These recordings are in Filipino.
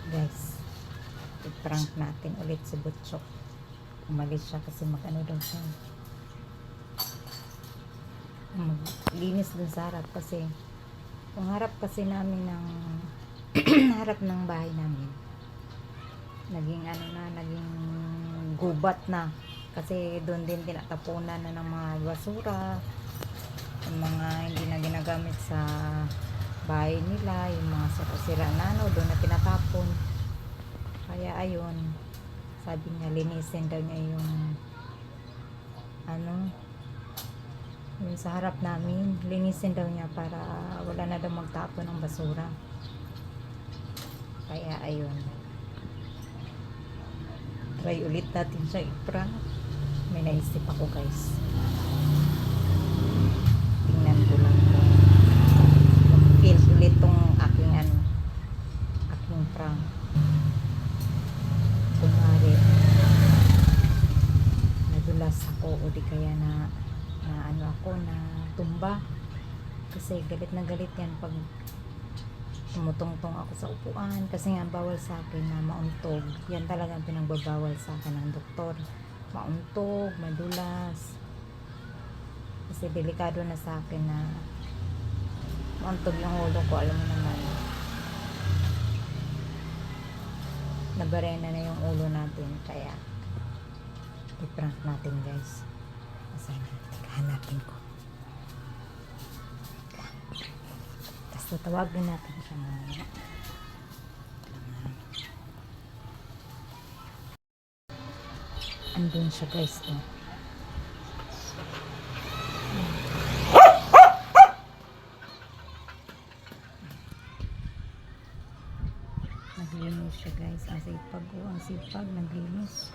Guys, i-prank natin ulit si Butchok. Umalis siya kasi mag-ano daw siya. Maglinis dun sa harap kasi yung harap kasi namin ng harap ng bahay namin naging naging gubat na kasi doon din tinatapunan na ng mga basura, yung mga hindi na ginagamit sa bahay nila, yung mga sira na doon na tinatapon. Kaya ayun, sabi niya linisin daw niya yung yung sa harap namin, linisin daw niya para wala na daw magtapon ng basura. Kaya ayun, try ulit natin siya i-prank. May naisip ako guys, tingnan ko lang kung mag-feel ulit tong aking prank. Kunwari nadulas ako o di kaya na tumba kasi galit na galit yan pag tumutungtong ako sa upuan kasi nga bawal sa akin na mauntog. Yan talagang pinagbabawal sa akin ng doktor, mauntog, madulas, kasi delikado na sa akin na mauntog yung ulo ko. Alam mo naman, nabarena na yung ulo natin, kaya i-prank natin guys. Asan na? Hanapin ko. Tapos tatawagin natin siya mamaya. Andun siya guys. Naglinis siya guys. Ang sipag naglinis.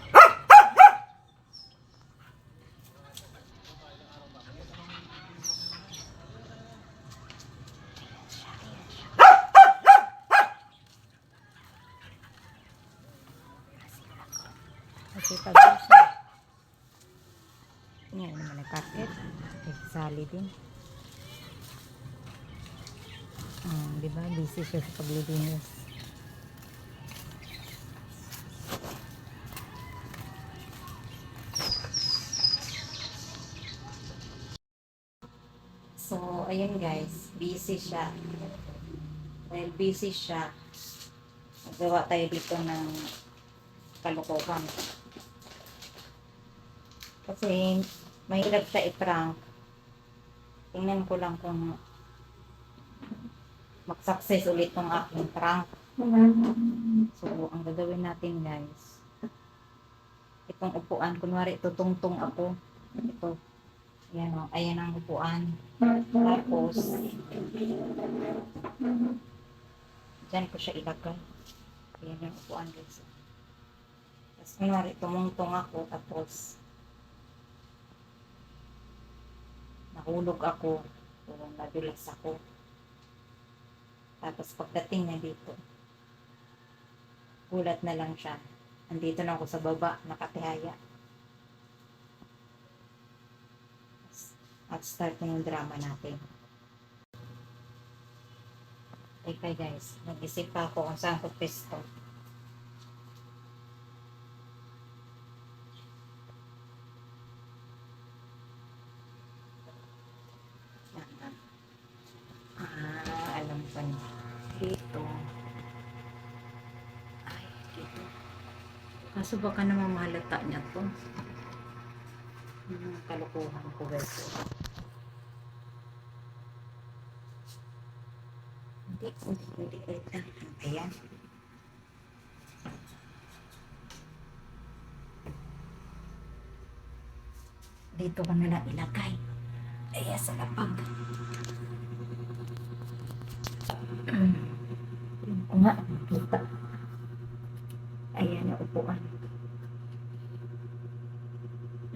Kasi pag siya, ngayon naman nagkakit, sali din. Diba? Busy siya sa paglilinis. So, ayan guys, busy siya. Dahil busy siya, magawa tayo dito ng kalokohan. Kasi mahirap siya i-prank. Tingnan ko lang kung mag-success ulit tong aking prank. So, ang gagawin natin guys, itong upuan, kunwari tutungtong ako. Ito. Ayan ang upuan. Tapos, dyan ko siya ilagay. Ayan yung upuan guys. Tapos, kunwari tumungtong ako, tapos, nahulog ako, o nadulas ako. Tapos pagdating na dito, gulat na lang siya. Andito na ako sa baba, nakatihaya. At start na yung drama natin. Okay guys, nag-isip pa ako kung saan ko pesto. Alam ko na. Dito. Ay, dito. Kaso baka naman mahalata niya to. Kalukuhan ko guys. Hindi. Ayan. Dito ko na lang ilagay. Ayan sa lapag. Yung nga, kita. Ayan yung upuan.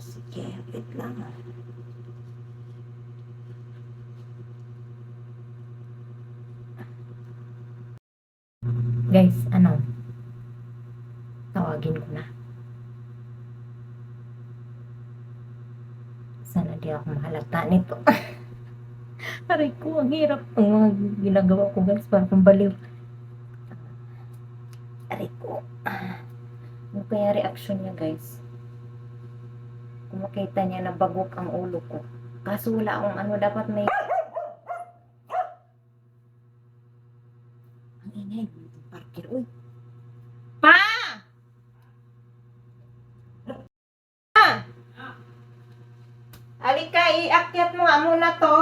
Sige, wait lang. Guys, tawagin ko na. Sana di ako mahalata nito. Aray ko, ang hirap ng mga ginagawa ko guys, parang baliw. Aray ko. Ano kaya reaksyon niya, guys? Kung makita niya na bagok ang ulo ko. Kaso wala akong ano, dapat may... Ang ingay. Parker, uy. Pa! Halika, iakyat mo nga muna to.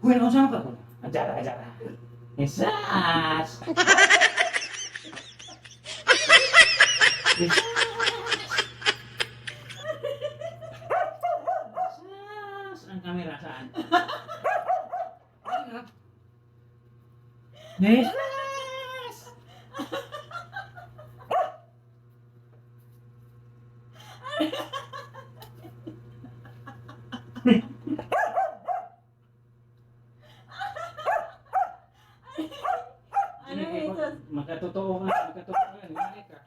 Uy, ano saan ka? Ajara, ajara. Esas! Esas! Ang kamera saan? Esas! Ano ito? Magkatotoo ka, magkatotoo ka. Hindi ka.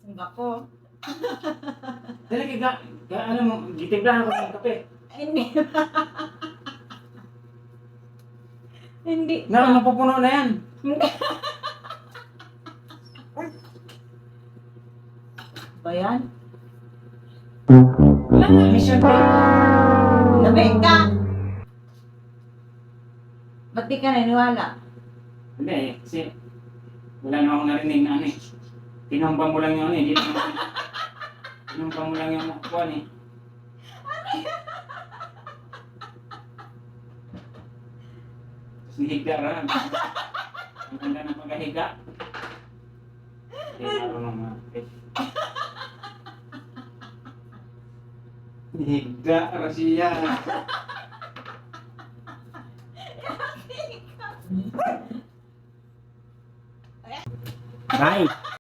Simba ko. Dali ka, ano mo, gitimplahan ko ng kape. Hindi. Hindi. Na, mapupuno na yan. Ba yan? Mission day. Lamig ka! Ba't di ka naniwala? Hindi eh, kasi wala na akong narinig na ano eh. Tinumpang mo lang yung ano eh. Tinumpang mo lang yung kuwan eh. Tapos nihiga ka. Ang ganda ng pagkahiga. Hindi marunong mga Nihiga ka siya. Right.